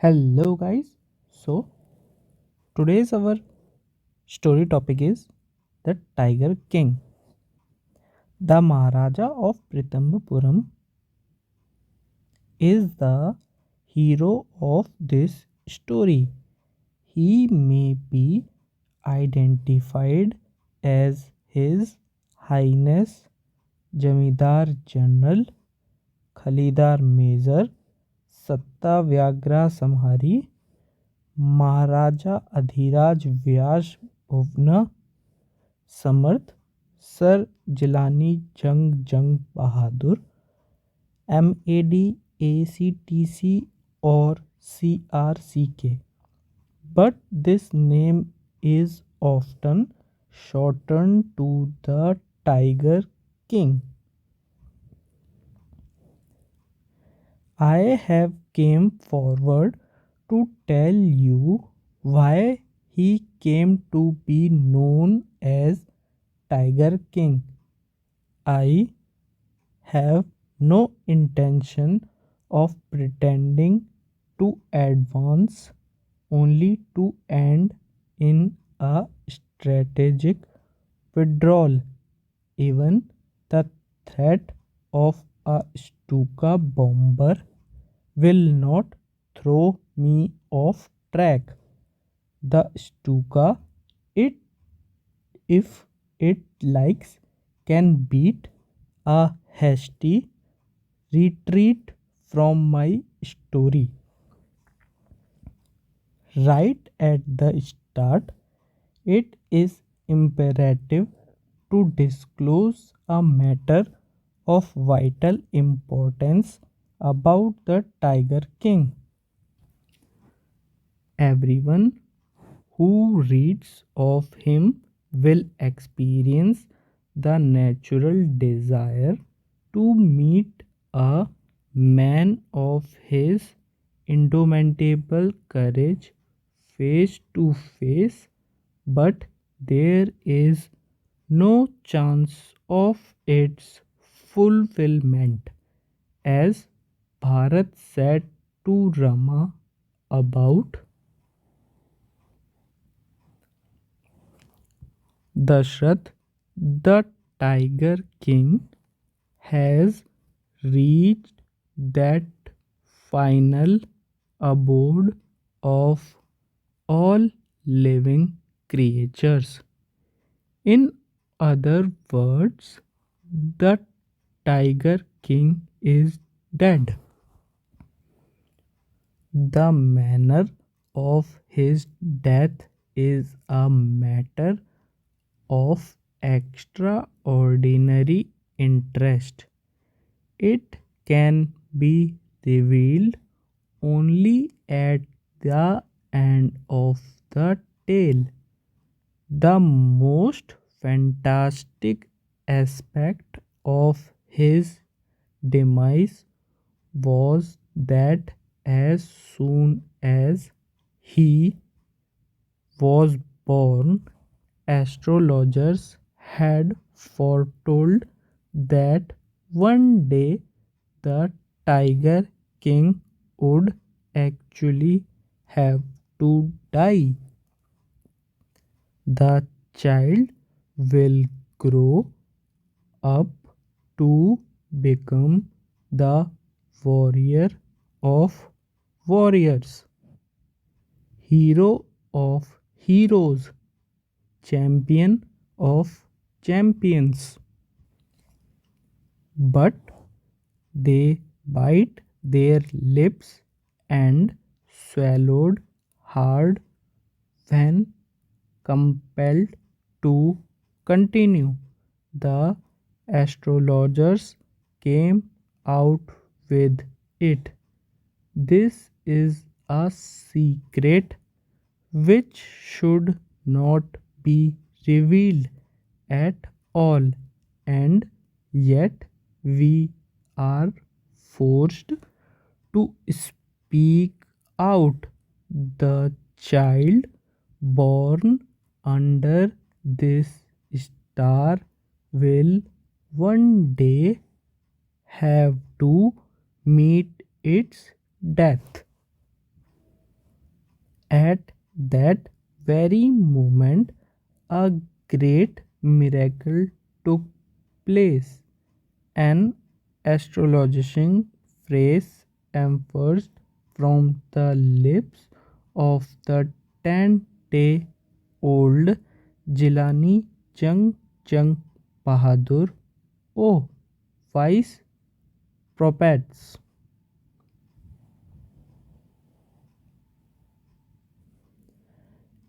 Hello, guys. So, today's our story topic is the Tiger King. The Maharaja of Pritambapuram is the hero of this story. He may be identified as His Highness Jamidar General Khalidar Major Sattavyagra Samhari Maharaja Adhiraj Vyas Bhuvna Samarth sir Jilani जंग बहादुर MAD ACTC और CRCK, but this name is often shortened to the Tiger King. I have came forward to tell you why he came to be known as Tiger King. I have no intention of pretending to advance, only to end in a strategic withdrawal. Even the threat of a Stuka bomber will not throw me off track. The Stuka, it if it likes, can beat a hasty retreat from my story. Right at the start, it is imperative to disclose a matter of vital importance about the Tiger King. Everyone who reads of him will experience the natural desire to meet a man of his indomitable courage face to face, but there is no chance of its fulfillment. As Bharat said to Rama about Dashrath, the Tiger King has reached that final abode of all living creatures. In other words, the Tiger King is dead. The manner of his death is a matter of extraordinary interest. It can be revealed only at the end of the tale. The most fantastic aspect of his demise was that as soon as he was born, astrologers had foretold that one day the Tiger King would actually have to die. The child will grow up to become the warrior of warriors, hero of heroes, champion of champions. But they bite their lips and swallowed hard when compelled to continue. The astrologers came out with it. This is a secret which should not be revealed at all, and yet we are forced to speak out. The child born under this star will one day have to meet its death. At that very moment, a great miracle took place. An astrologizing phrase emerged from the lips of the 10-day old Jilani Jung Jung Bahadur. Oh, wise prophets!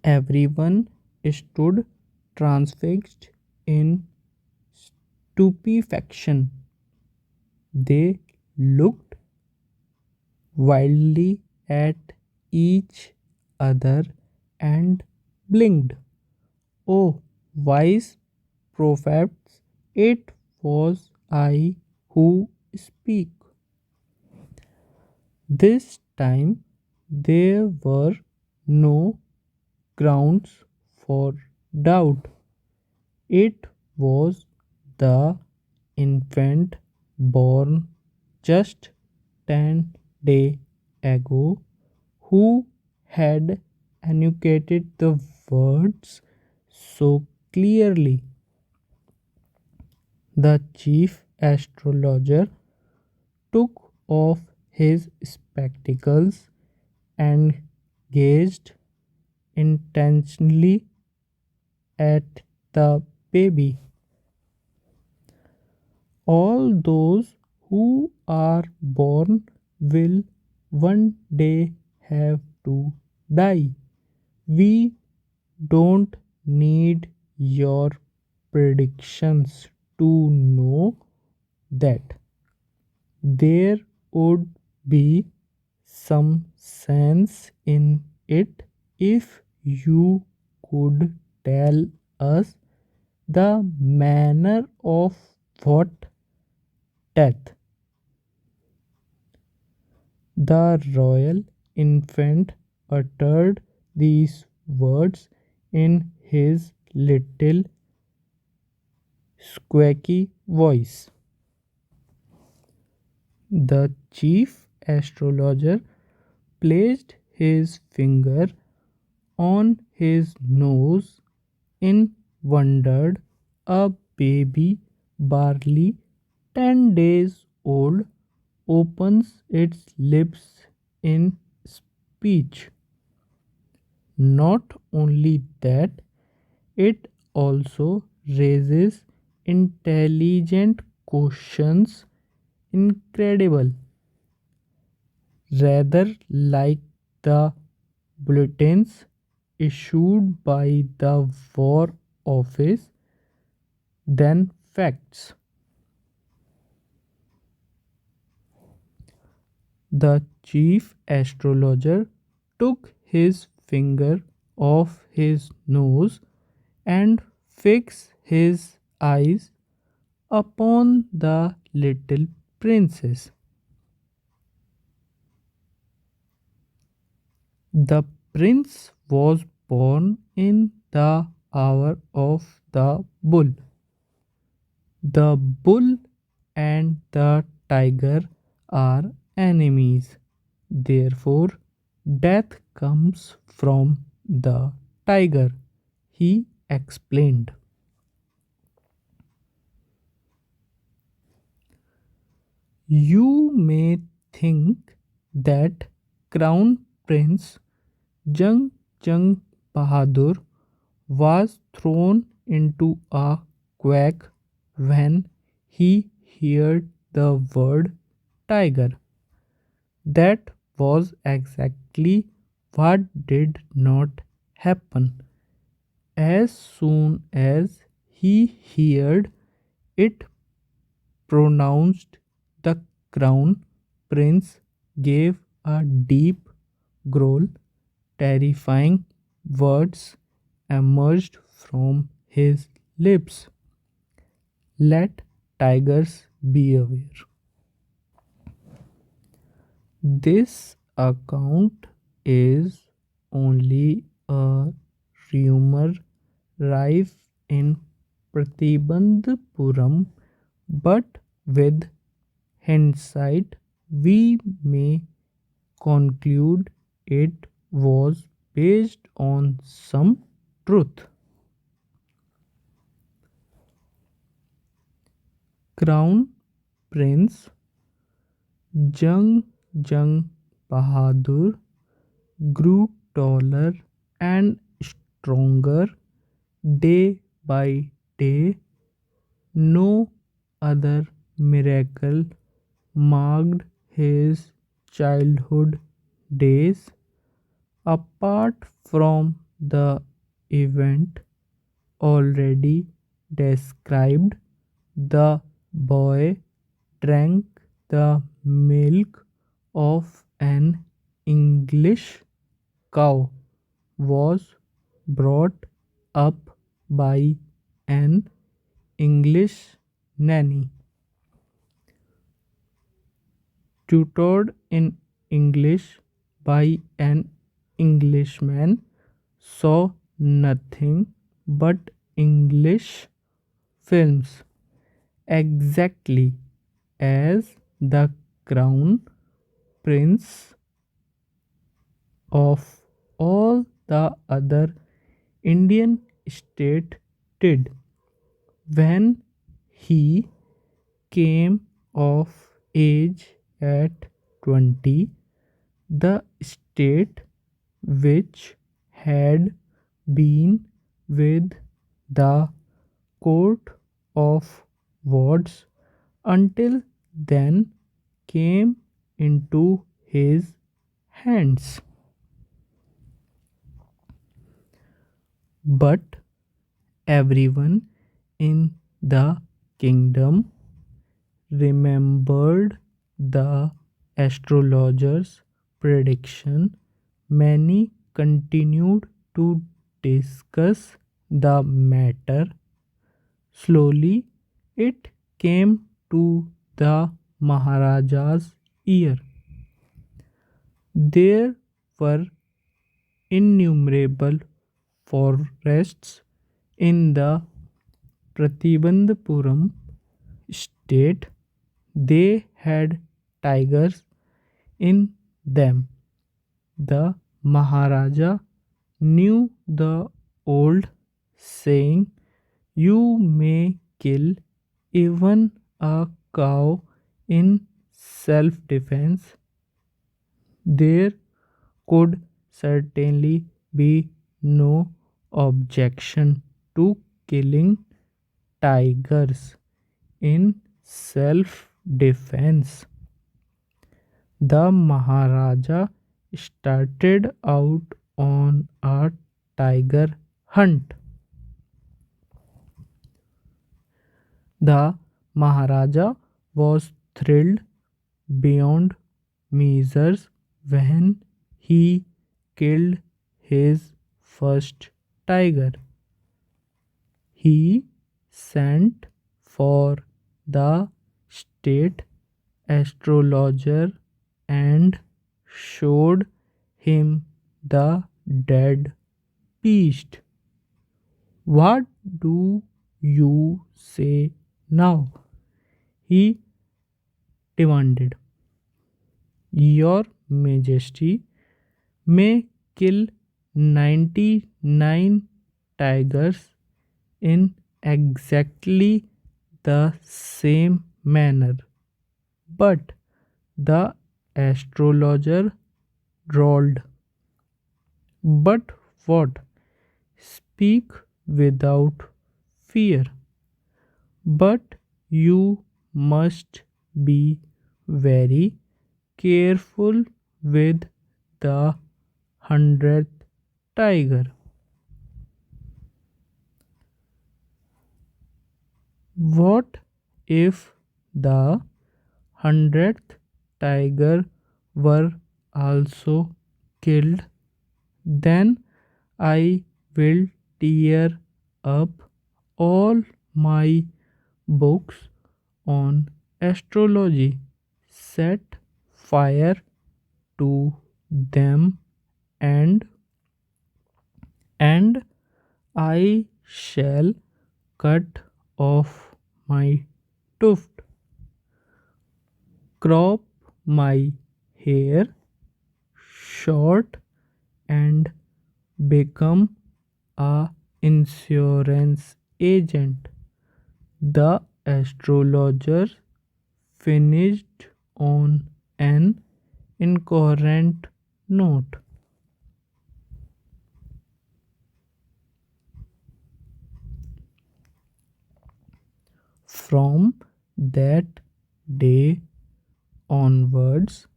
Everyone stood transfixed in stupefaction. They looked wildly at each other and blinked. Oh, wise prophets, it was I who speak. This time there were no grounds for doubt. It was the infant born just 10 days ago who had enunciated the words so clearly. The chief astrologer took off his spectacles and gazed intently at the baby. All those who are born will one day have to die. We don't need your predictions to know that. There would be some sense in it if you could tell us the manner of what death. The royal infant uttered these words in his little squeaky voice. The chief astrologer placed his finger on his nose in wondered. A baby barely 10 days old opens its lips in speech. Not only that, it also raises intelligent questions, incredible, rather like the bulletins issued by the War Office than facts. The chief astrologer took his finger off his nose and fixed his eyes upon the little princess. The prince was born in the hour of the bull. The bull and the tiger are enemies. Therefore, death comes from the tiger, he explained. You may think that Crown Prince Jung Jung Bahadur was thrown into a quake when he heard the word tiger. That was exactly what did not happen. As soon as he heard it pronounced, the crown prince gave a deep growl. Terrifying words emerged from his lips. Let tigers beware. This account is only a rumor rife in Pratibandhapuram, but with hindsight we may conclude it was based on some truth. Crown Prince Jung Jung Bahadur grew taller and stronger day by day. No other miracle marked his childhood days apart from the event already described. The boy drank the milk of an English cow, was brought up by an English nanny, tutored in English by an Englishman, saw nothing but English films, exactly as the crown prince of all the other Indian states did. When he came of age at 20, the state which had been with the court of wards until then came into his hands. But everyone in the kingdom remembered the astrologer's prediction. Many continued to discuss the matter. Slowly, it came to the Maharaja's ear. There were innumerable forests in the Pratibandhapuram state. They had tigers in them. The Maharaja knew the old saying, "You may kill even a cow in self defense." There could certainly be no objection to killing tigers in self defense. The Maharaja started out on a tiger hunt. The Maharaja was thrilled beyond measures when he killed his first tiger. He sent for the state astrologer and showed him the dead beast. "What do you say now?" he demanded. "Your Majesty may kill 99 tigers in exactly the same manner." But the astrologer drawled, "But what? Speak without fear. But you must be very careful with the 100th tiger. What if the 100th tiger were also killed? Then I will tear up all my books on astrology, set fire to them, and and I shall cut off my tuft, crop my hair short, and become a insurance agent. The astrologer finished on an incoherent note. From that day onwards,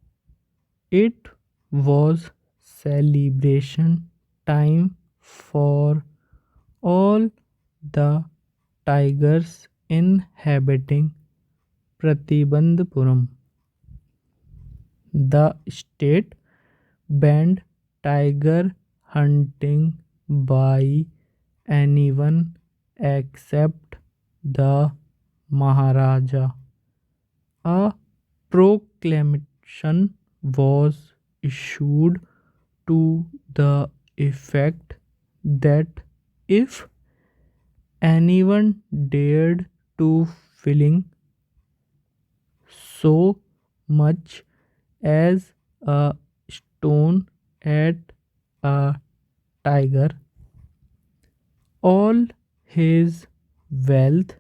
it was celebration time for all the tigers inhabiting Pratibandhapuram. The state banned tiger hunting by anyone except the Maharaja. A proclamation was issued to the effect that if anyone dared to fling so much as a stone at a tiger, all his wealth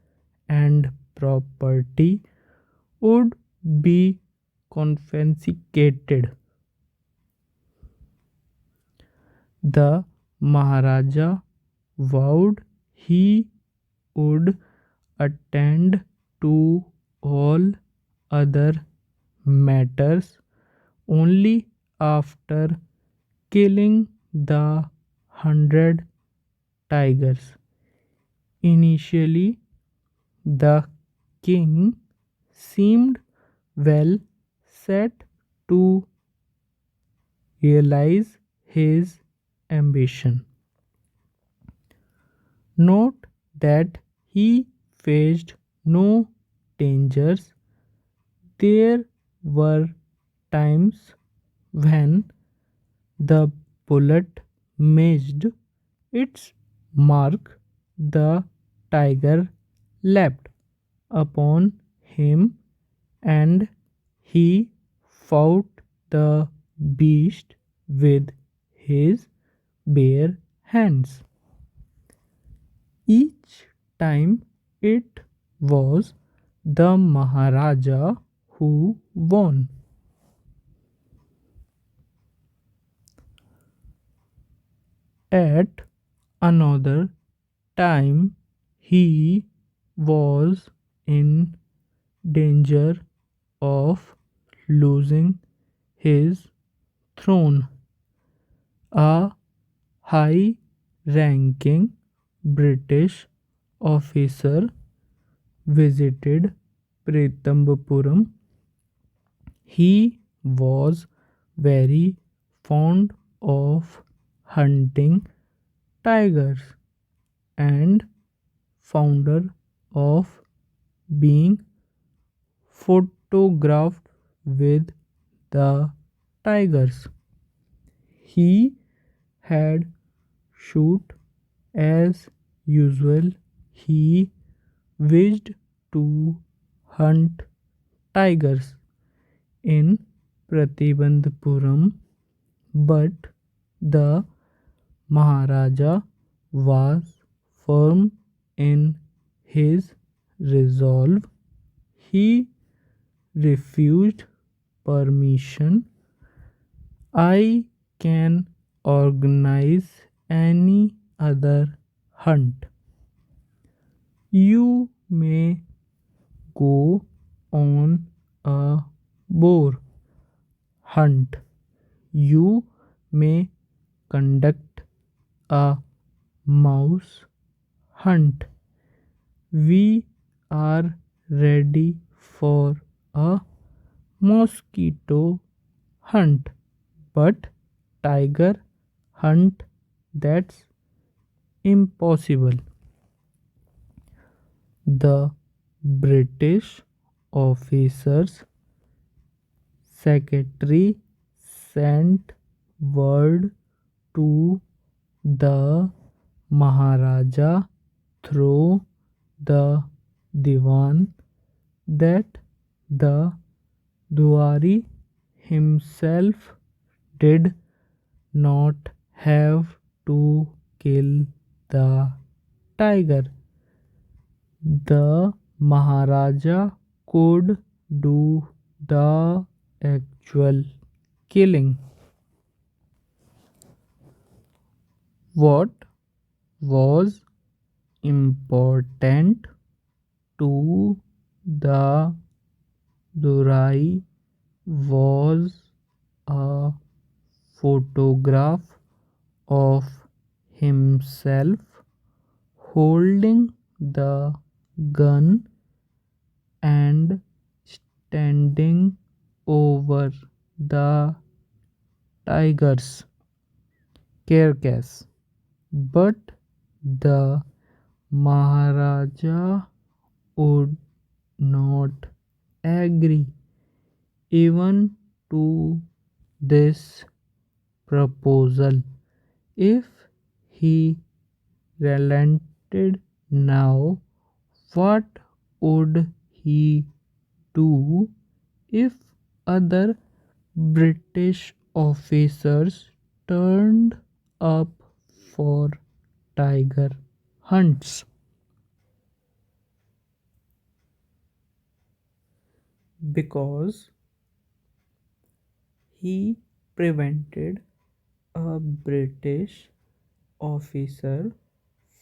and property would be confiscated. The Maharaja vowed he would attend to all other matters only after killing the 100 tigers. Initially, the king seemed well set to realize his ambition. Note that he faced no dangers. There were times when the bullet missed its mark, the tiger leapt upon him, and he fought the beast with his bare hands. Each time it was the Maharaja who won. At another time, he was in danger of losing his throne. A high ranking British officer visited Pretambapuram. He was very fond of hunting tigers and founder of being photographed with the tigers. He had shoot as usual. He wished to hunt tigers in Pratibandhapuram, but the Maharaja was firm in his resolve. He refused permission. I can organize any other hunt. You may go on a boar hunt. You may conduct a mouse hunt. We are ready for a mosquito hunt, but tiger hunt, that's impossible. The British officer's secretary sent word to the Maharaja through the Diwan that the Duari himself did not have to kill the tiger. The Maharaja could do the actual killing. What was important to the Durai was a photograph of himself holding the gun and standing over the tiger's carcass. But the Maharaja would not agree even to this proposal. If he relented now, what would he do if other British officers turned up for tiger hunts? Because he prevented a British officer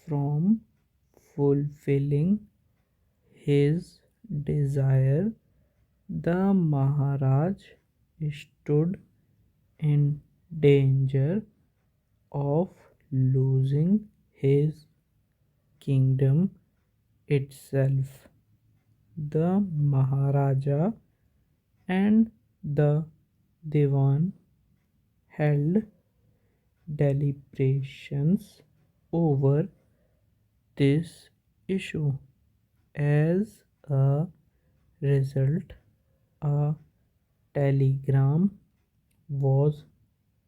from fulfilling his desire, the Maharaj stood in danger of losing his kingdom itself. The Maharaja and the Diwan held deliberations over this issue. As a result, a telegram was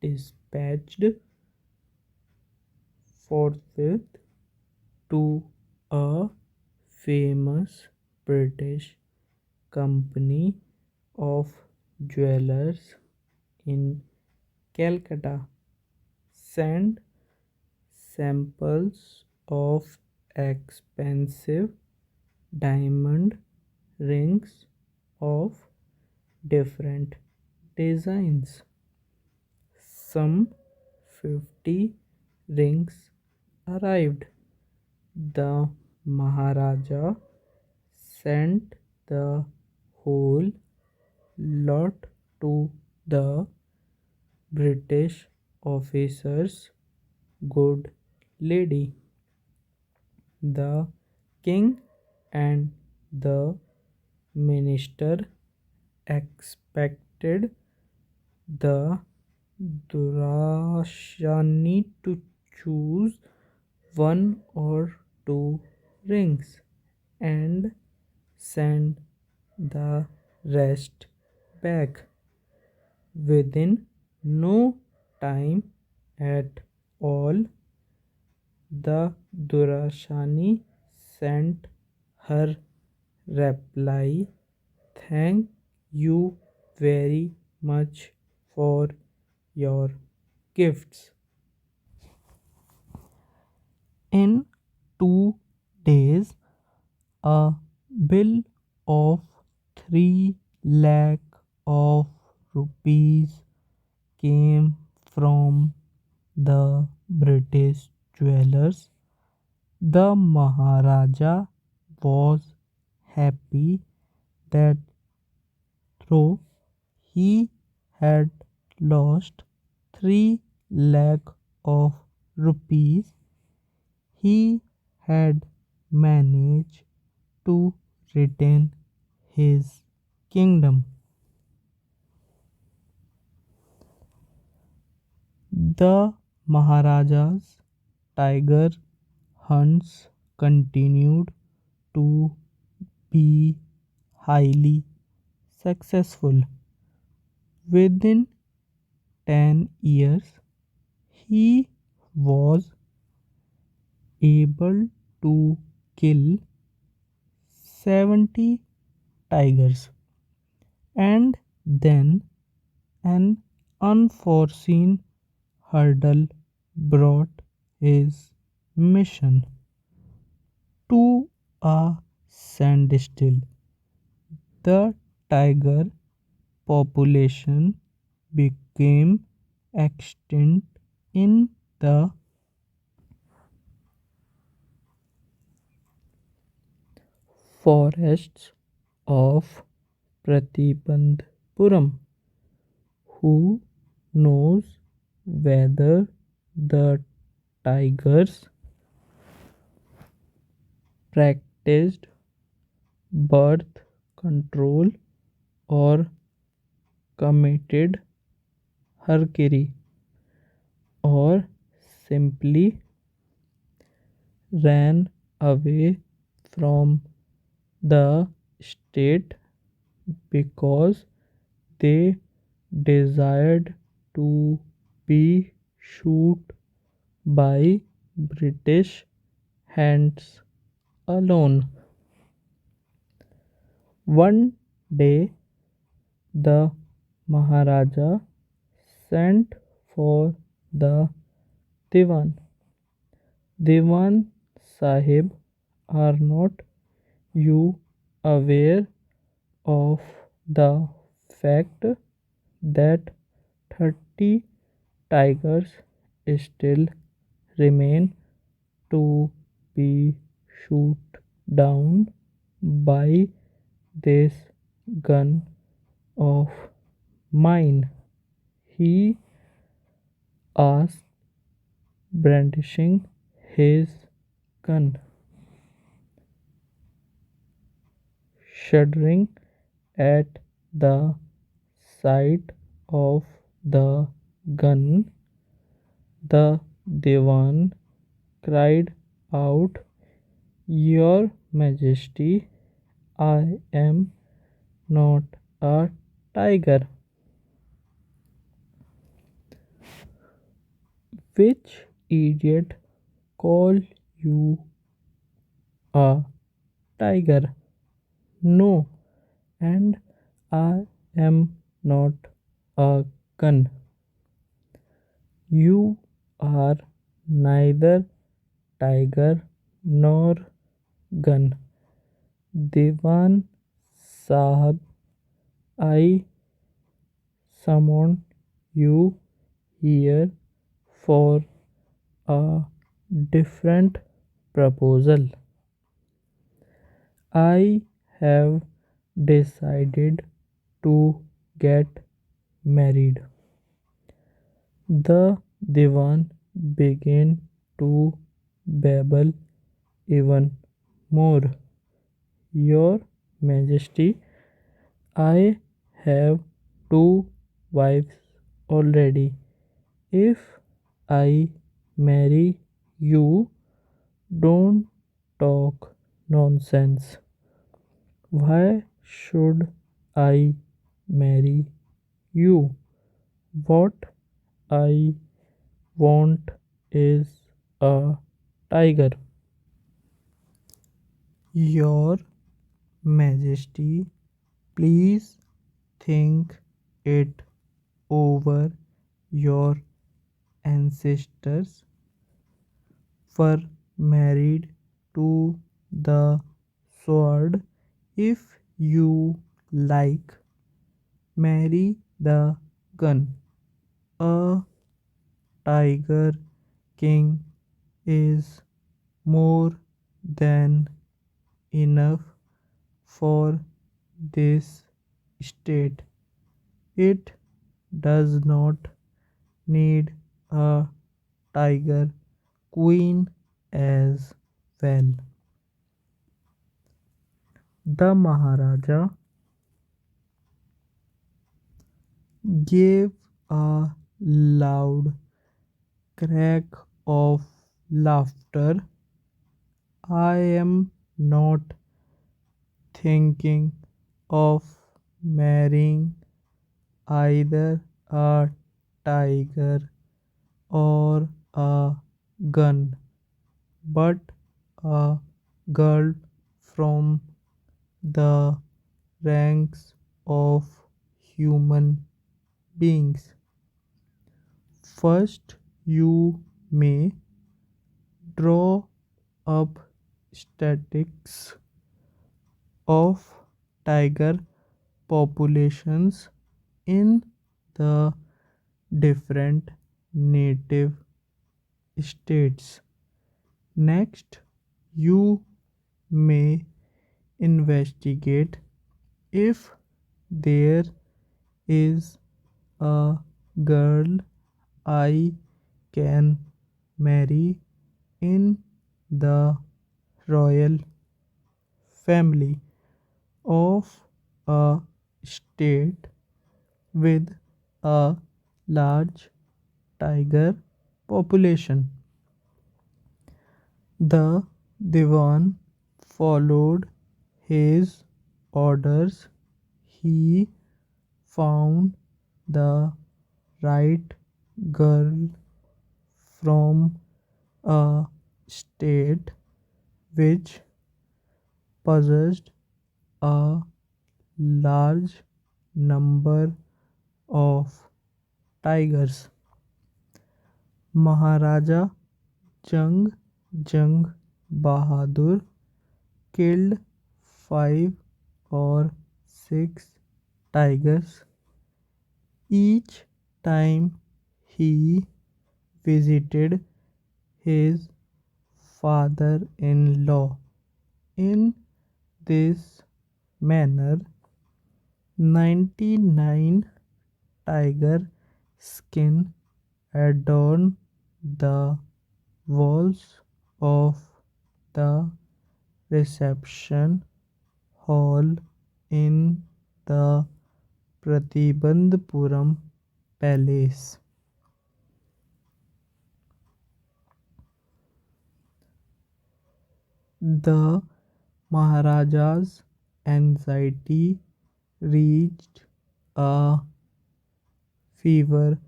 dispatched forthwith to a famous British company of jewelers in Calcutta. Send samples of expensive diamond rings of different designs. Some 50 rings arrived. The Maharaja sent the whole lot to the British officer's good lady. The king and the minister expected the Durashani to choose one or two rings and send the rest back within no time at all. The Durashani sent her reply, "Thank you very much for your gifts." In 2 days, a bill of 3 lakh of rupees came from the British jewelers. The Maharaja was happy that though he had lost 3 lakh of rupees, he had managed to retain his kingdom. The Maharaja's tiger hunts continued to be highly successful. Within 10 years, he was able to kill 70 tigers. And then an unforeseen hurdle brought his mission to a standstill. The tiger population became extinct in the forests of Pratibandpuram. Who knows whether the tigers practiced birth control or committed herkery or simply ran away from the state because they desired to be shot by British hands alone. One day the Maharaja sent for the Diwan. Diwan Sahib, are not you aware of the fact that 30 tigers still remain to be shot down by this gun of mine? He asked, brandishing his gun. Shuddering at the sight of the gun, the Diwan cried out, Your Majesty, I am not a tiger. Which idiot called you a tiger? No, and I am not a gun. You are neither tiger nor gun. Diwan Sahab, I summoned you here for a different proposal. I have decided to get married. The Diwan began to babble even more. Your Majesty, I have two wives already. If I marry you, don't talk nonsense. Why should I marry you? What I want is a tiger. Your Majesty, please think it over. Your ancestors were married to the sword. If you like, marry the gun. A tiger king is more than enough for this state. It does not need a tiger queen as well. The Maharaja gave a loud crack of laughter. I am not thinking of marrying either a tiger or a gun, but a girl from the ranks of human beings. First, you may draw up statistics of tiger populations in the different native states. Next, you may investigate if there is a girl I can marry in the royal family of a state with a large tiger population. The Diwan followed his orders. He found the right girl from a state which possessed a large number of tigers. Maharaja Jung Jung Bahadur killed 5 or 6 tigers each time he visited his father in law. In this manner, 99 tiger skin adorn the walls of the reception hall in the Pratibandhapuram palace. The Maharaja's anxiety reached a fever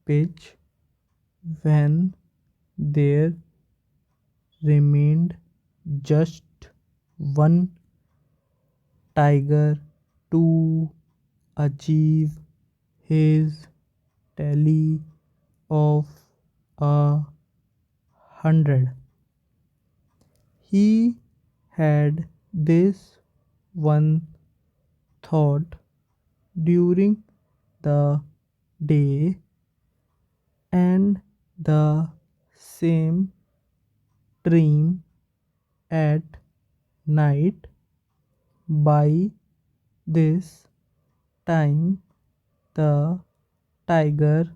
pitch when there remained just one tiger to achieve his tally of 100. He had this one thought during the day and the same dream at night. By this time, the tiger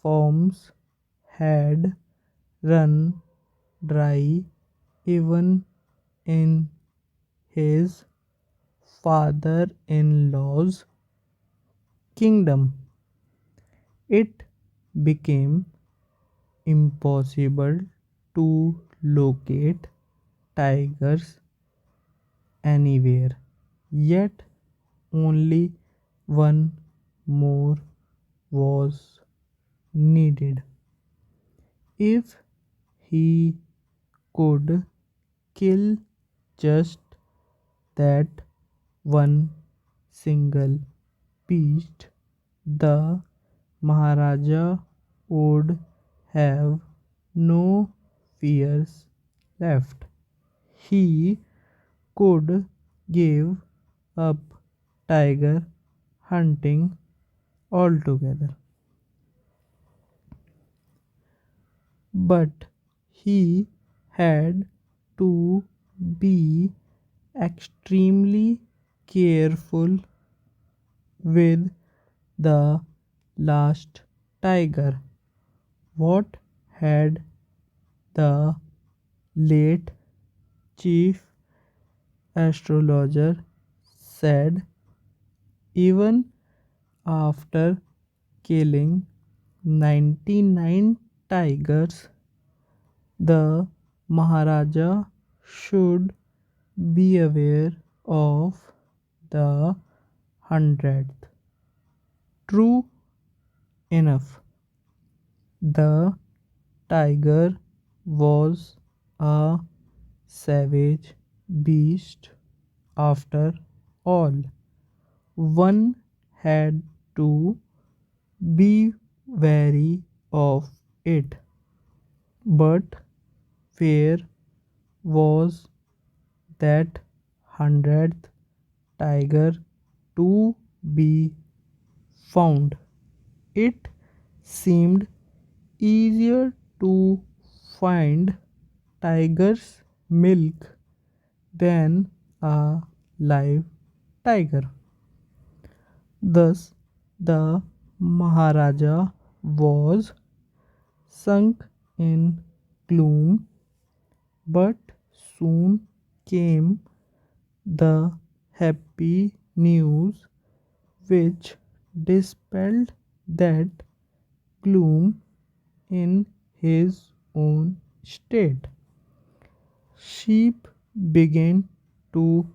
forms had run dry even in his father in law's kingdom. It became impossible to locate tigers anywhere. Yet only one more was needed. If he could kill just that one single beast, the Maharaja would have no fears left. He could give up tiger hunting altogether. But he had to be extremely careful with the last tiger. What had the late chief astrologer said? Even after killing 99 tigers, the Maharaja should be aware of the 100th. True enough, the tiger was a savage beast after all. One had to be wary of it. But Where was that 100th tiger to be found? It seemed easier to find tiger's milk than a live tiger. Thus, the Maharaja was sunk in gloom, but soon came the happy news which dispelled that gloom in his own state. Sheep began to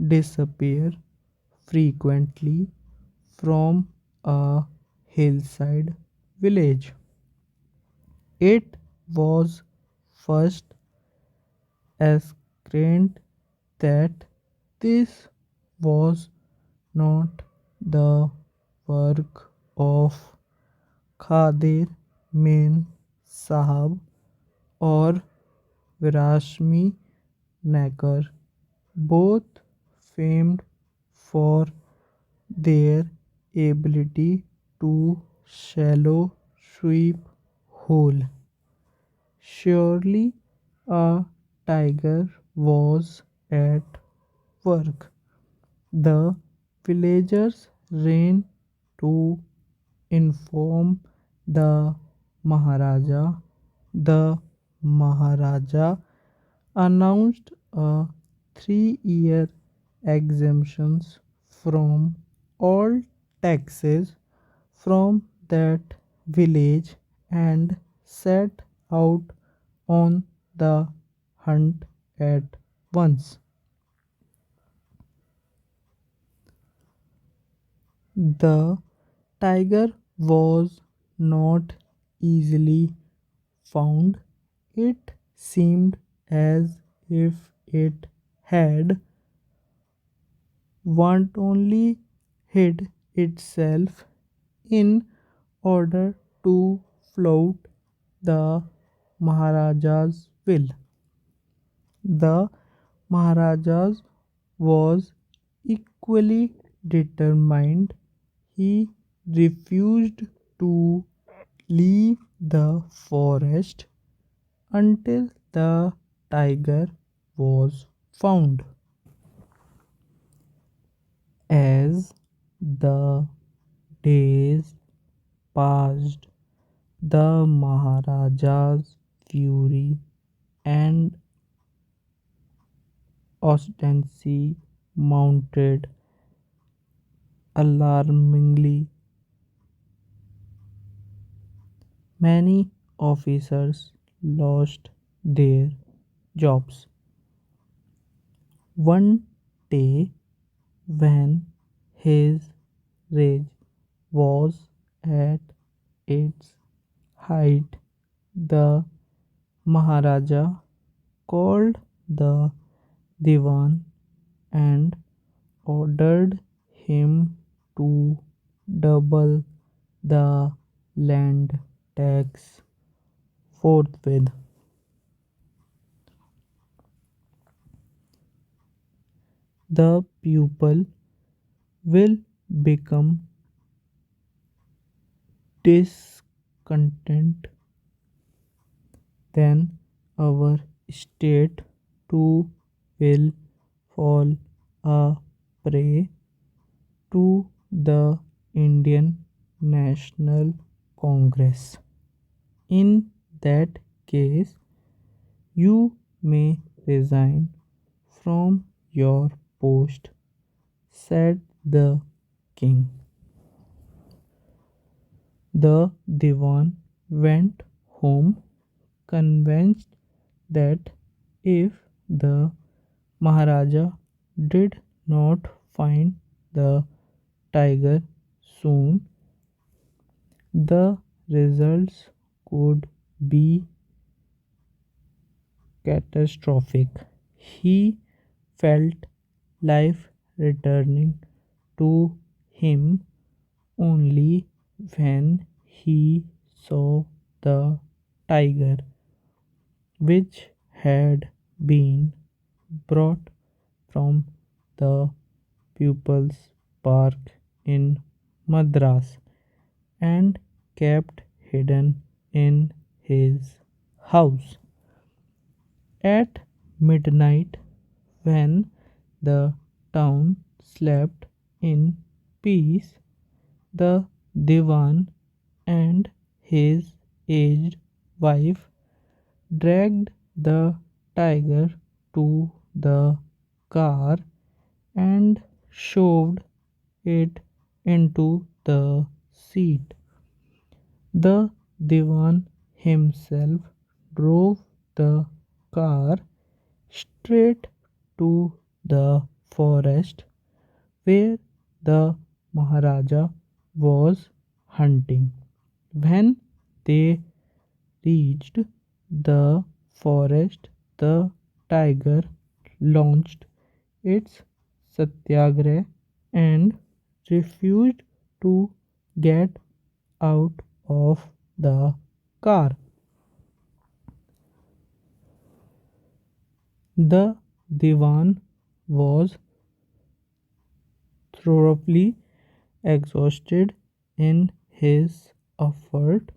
disappear frequently from a hillside village. It was first ascertained that this was not the work of Khadir Mein Sahab or Virashmi Nakar, both famed for their ability to shallow sweep hole. Surely a tiger was at work. The villagers ran to inform the Maharaja. The Maharaja announced a 3-year exemptions from all taxes from that village and set out on the hunt at once. The tiger was not easily found. It seemed as if it had wantonly hid itself in order to flout the Maharaja's will. The Maharaja's was equally determined. He refused to leave the forest until the tiger was found. As the days passed, the Maharaja's fury and obstinacy mounted alarmingly. Many officers lost their jobs. One day, when his rage was at its height, the Maharaja called the Diwan and ordered him to double the land tax forthwith. The pupil will become discontent, then our state too will fall a prey to the Indian National Congress. In that case, you may resign from your post, said the king. The Diwan went home convinced that if the Maharaja did not find the tiger soon, the results could be catastrophic. He felt life returning to him only when he saw the tiger, which had been brought from the Pupils Park in Madras and kept hidden in his house. At midnight, when the town slept in peace, the Diwan and his aged wife dragged the tiger to the car and shoved it into the seat. The Diwan himself drove the car straight to the forest where the Maharaja was hunting. When they reached the forest, the tiger launched its satyagrah and refused to get out of the car. The Diwan was thoroughly exhausted in his effort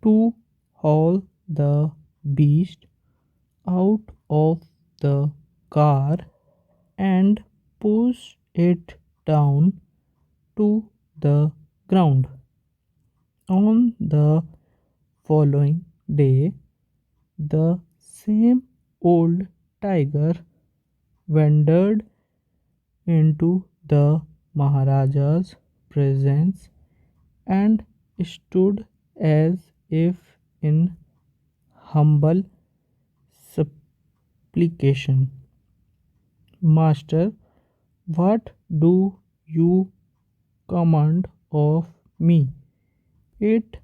to haul the beast out of the car and push it down to the ground. On the following day, the same old tiger wandered into the Maharaja's presence and stood as if in humble supplication. Master, what do you command of me? It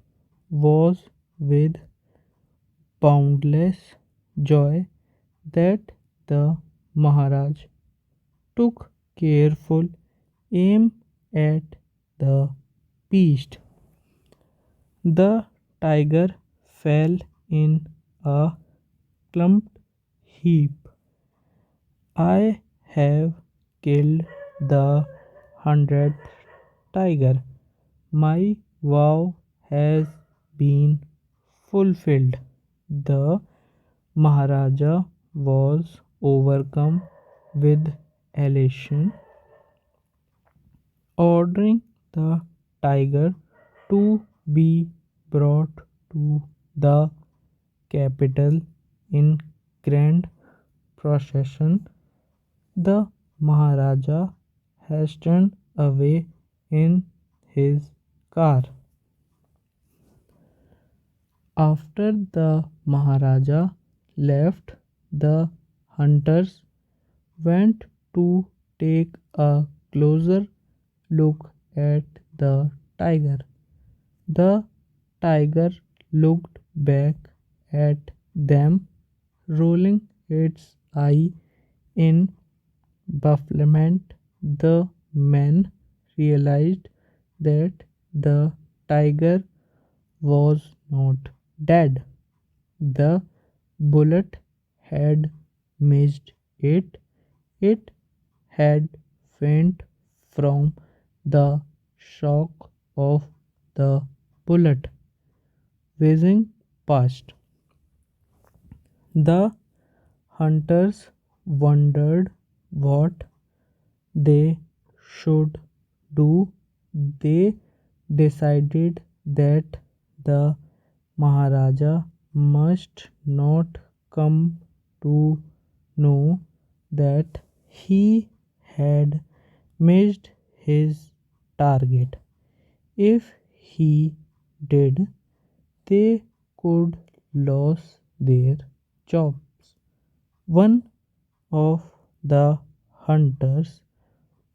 was with boundless joy that the Maharaj took careful aim at the beast. The tiger fell in a clumped heap. I have killed the 100th tiger. My vow has been fulfilled. The Maharaja was overcome with elation, ordering the tiger to be brought to the capital in grand procession. The Maharaja hastened away in his car. After the Maharaja left, the hunters went to take a closer look at the tiger. The tiger looked back at them, rolling its eye in bafflement. The men realized that the tiger was not dead. The bullet had missed it. It had faint from the shock of the bullet whizzing past. The hunters wondered what they should do. They decided that the Maharaja must not come to know that he had missed his target. If he did, they could lose their jobs. One of the hunters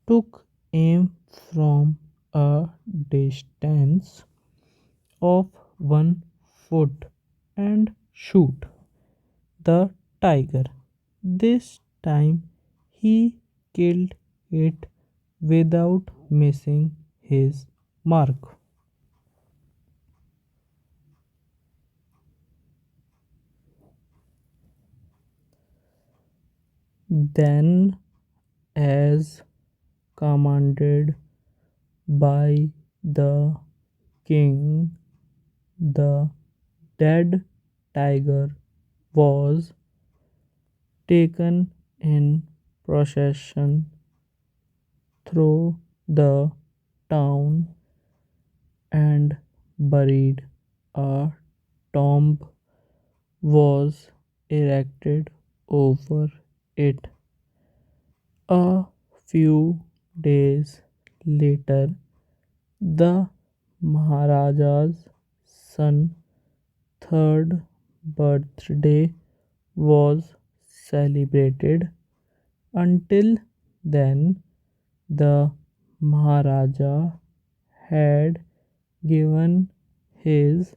took aim from a distance of 1 foot and shoot the tiger. This time he killed it without missing his mark. Then, as commanded by the king, the dead tiger was taken in procession through the town and buried. A tomb was erected over it. A few days later, the Maharaja's son third birthday was celebrated. Until then, the Maharaja had given his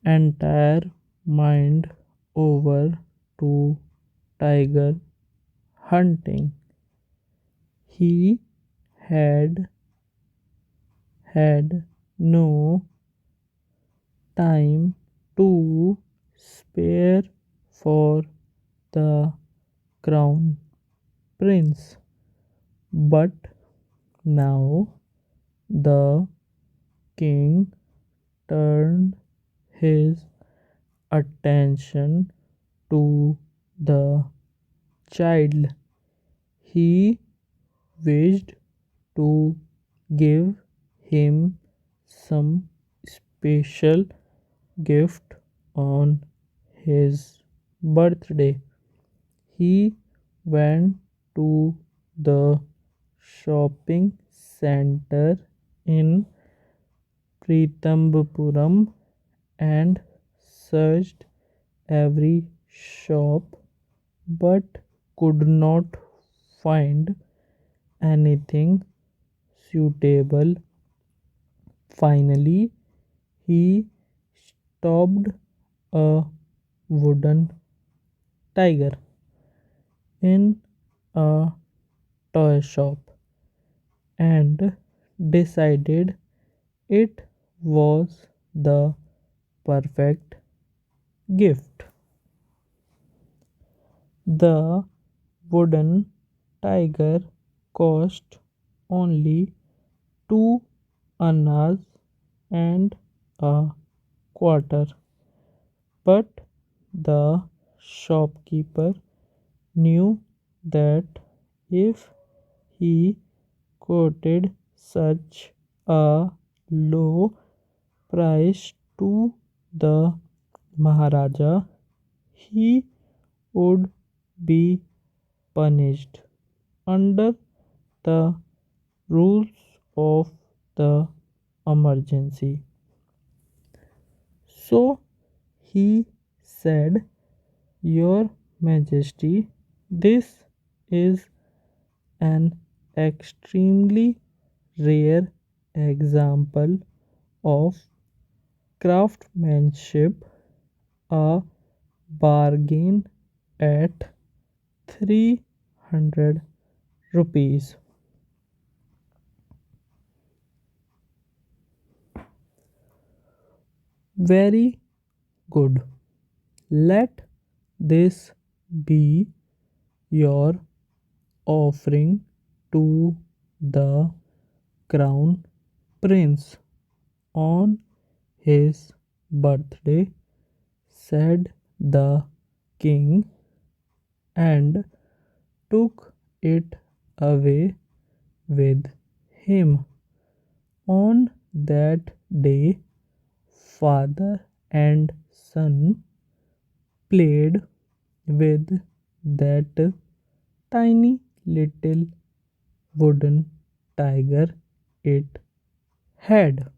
entire mind over to tiger hunting. He had had no time to spare for the crown prince. But now the king turned his attention to the child. He wished to give him some special gift on his birthday. He went to the shopping center in Pritambapuram and searched every shop but could not find anything suitable. Finally, he stopped a wooden tiger in a toy shop and decided it was the perfect gift. The wooden tiger cost only 2 annas and a quarter, but the shopkeeper knew that if he quoted such a low price to the Maharaja, he would be punished under the rules of the emergency. So he said, Your Majesty, this is an extremely rare example of craftsmanship, a bargain at 300 rupees. Very good. Let this be your offering to the crown prince on his birthday, said the king, and took it away with him. On that day, father and son played with that tiny little wooden tiger it had.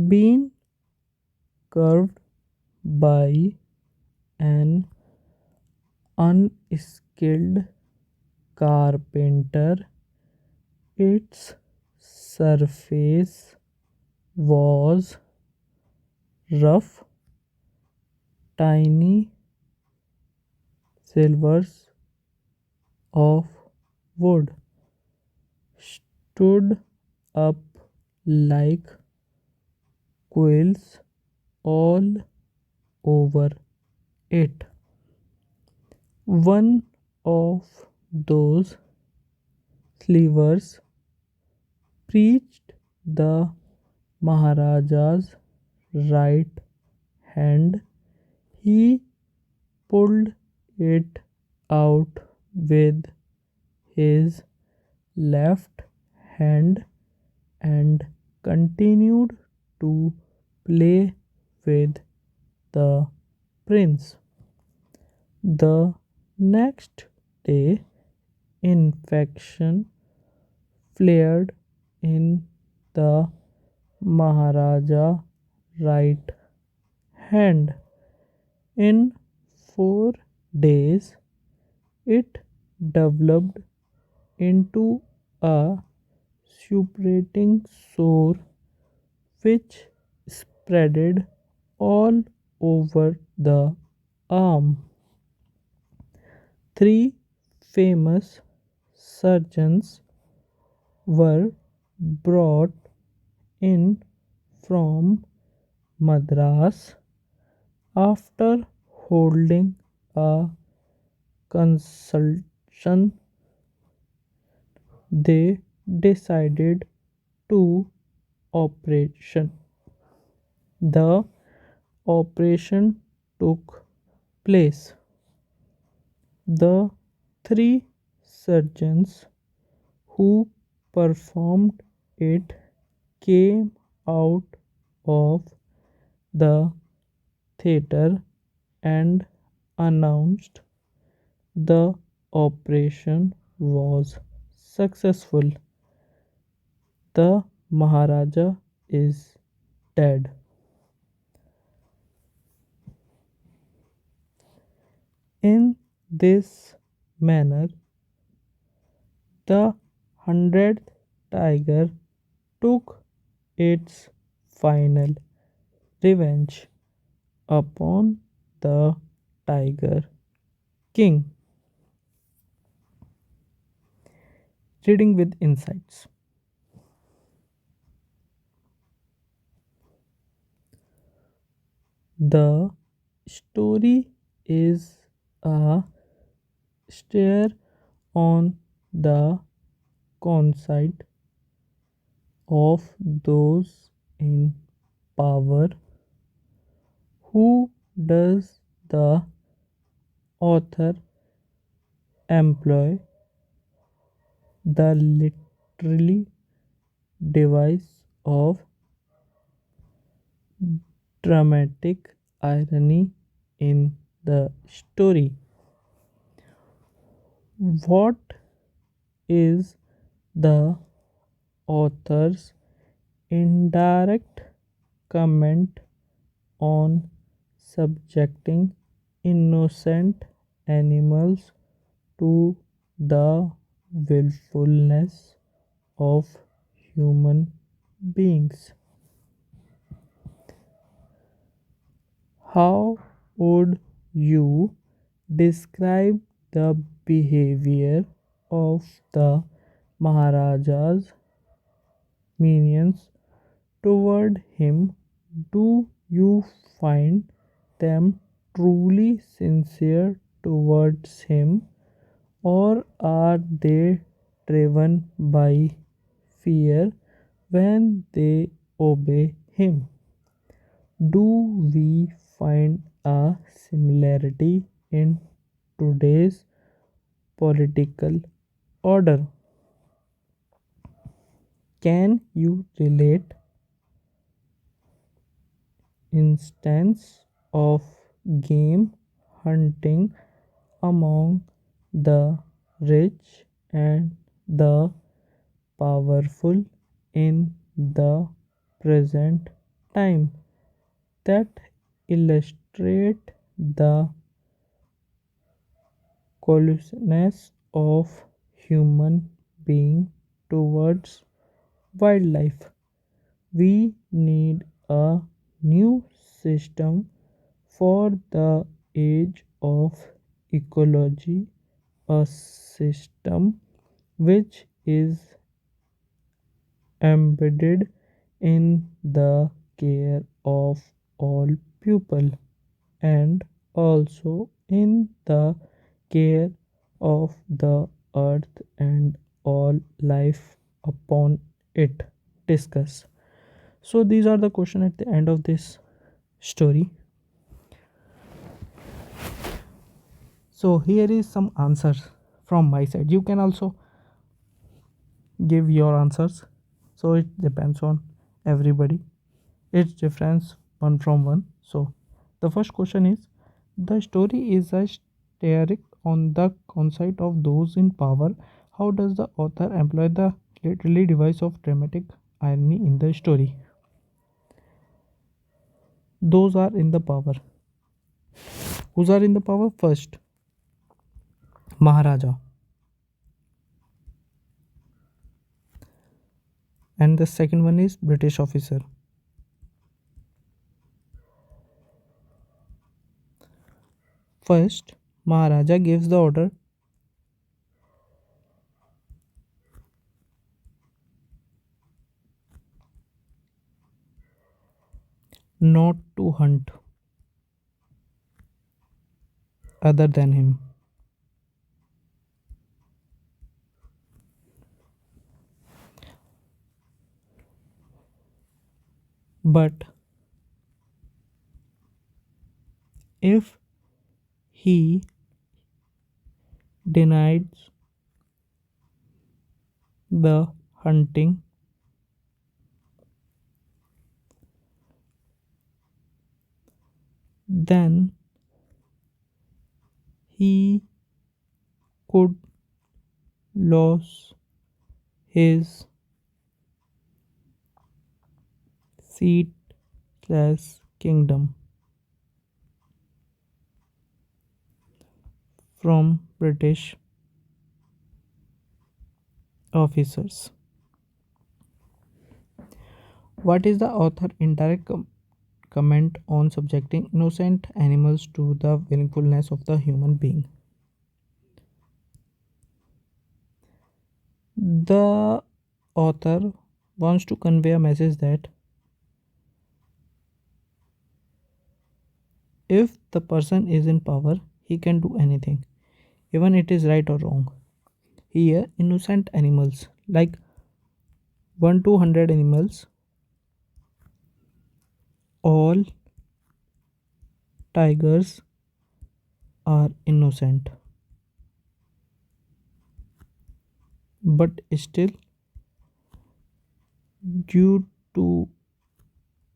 Been carved by an unskilled carpenter. Its surface was rough. Tiny slivers of wood stood up like quills all over it. One of those slivers reached the Maharaja's right hand. He pulled it out with his left hand and continued to play with the prince. The next day, infection flared in the Maharaja right hand. In 4 days, it developed into a suppurating sore which spreaded all over the arm. Three famous surgeons were brought in from Madras after holding a consultation. They decided to operation. The operation took place. The three surgeons who performed it came out of the theatre and announced the operation was successful. The Maharaja is dead. In this manner, the 100th tiger took its final revenge upon the Tiger King. Reading with insights. The story is a stare on the conceit of those in power. Who does the author employ the literary device of dramatic irony in the story? What is the author's indirect comment on subjecting innocent animals to the willfulness of human beings? How would you describe the behavior of the Maharaja's minions toward him? Do you find them truly sincere towards him, or are they driven by fear when they obey him? Do we find a similarity in today's political order? Can you relate instance of game hunting among the rich and the powerful in the present time that illustrate the closeness of human being towards wildlife? We need a new system for the age of ecology, a system which is embedded in the care of all people and also in the care of the earth and all life upon it. Discuss. So these are the questions at the end of this story. So here is some answers from my side. You can also give your answers. So it depends on everybody. It's difference one from one. So the first question is, the story is a satiric on the concept of those in power. How does the author employ the literary device of dramatic irony in the story? Those are in the power. Whose are in the power? First, Maharaja, and the second one is British officer. First, Maharaja gives the order not to hunt other than him. But if he denies the hunting, then he could lose his seat slash kingdom from British officers. What is the author indirect comment on subjecting innocent animals to the willfulness of the human being? The author wants to convey a message that if the person is in power, he can do anything, even it is right or wrong. Here, innocent animals like 1 to 100 animals, all tigers are innocent, but still, due to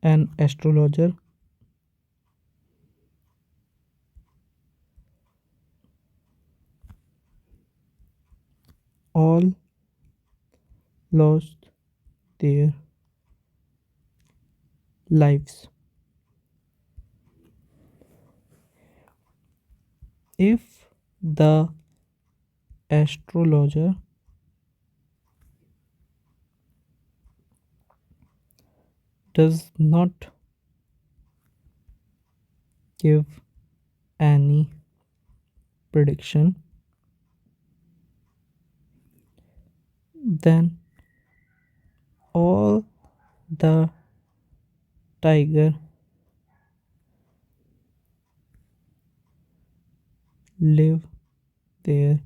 an astrologer, all lost their lives. If the astrologer does not give any prediction, then all the tiger live their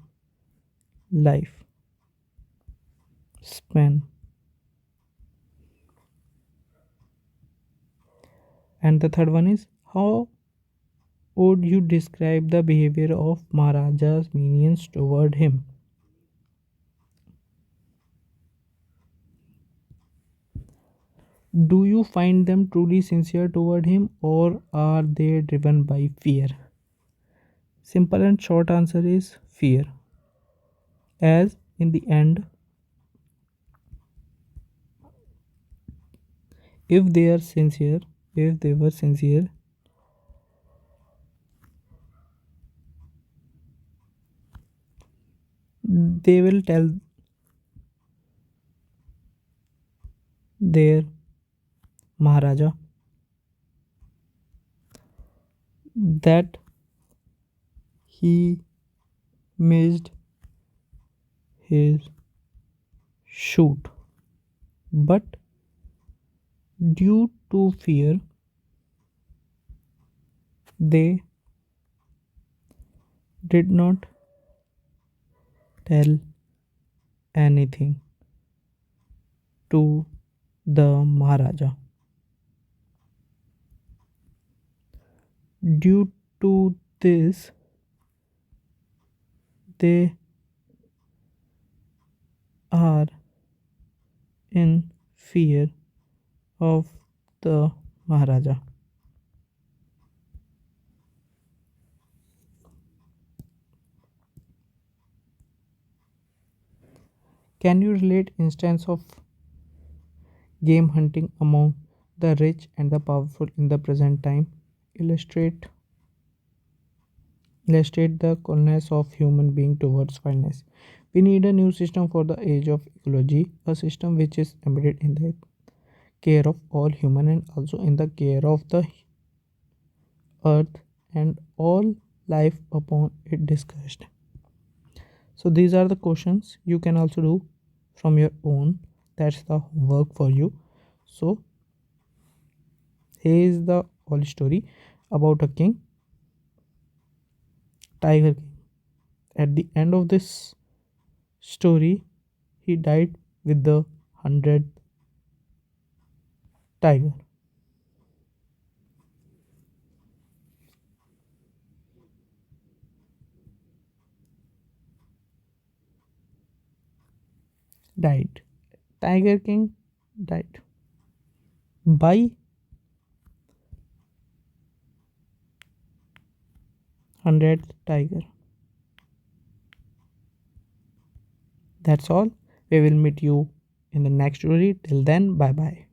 life span. And the third one is, how would you describe the behavior of Maharaja's minions toward him? Do you find them truly sincere toward him or are they driven by fear? Simple and short answer is fear. As in the end, if they are sincere, if they were sincere, they will tell their Maharaja that he missed his shoot, but Due to fear, they did not tell anything to the Maharaja. Due to this, they are in fear of the Maharaja. Can you relate instance of game hunting among the rich and the powerful in the present time? Illustrate illustrate the coldness of human being towards wildness. We need a new system for the age of ecology, a system which is embedded in the care of all human and also in the care of the earth and all life upon it discussed. So these are the questions you can also do from your own. That's the homework for you. So here is the whole story about a king, Tiger King. At the end of this story, he died with the 100th tiger. Died. Tiger King died by 100th tiger. That's all. We will meet you in the next story. Till then, bye bye.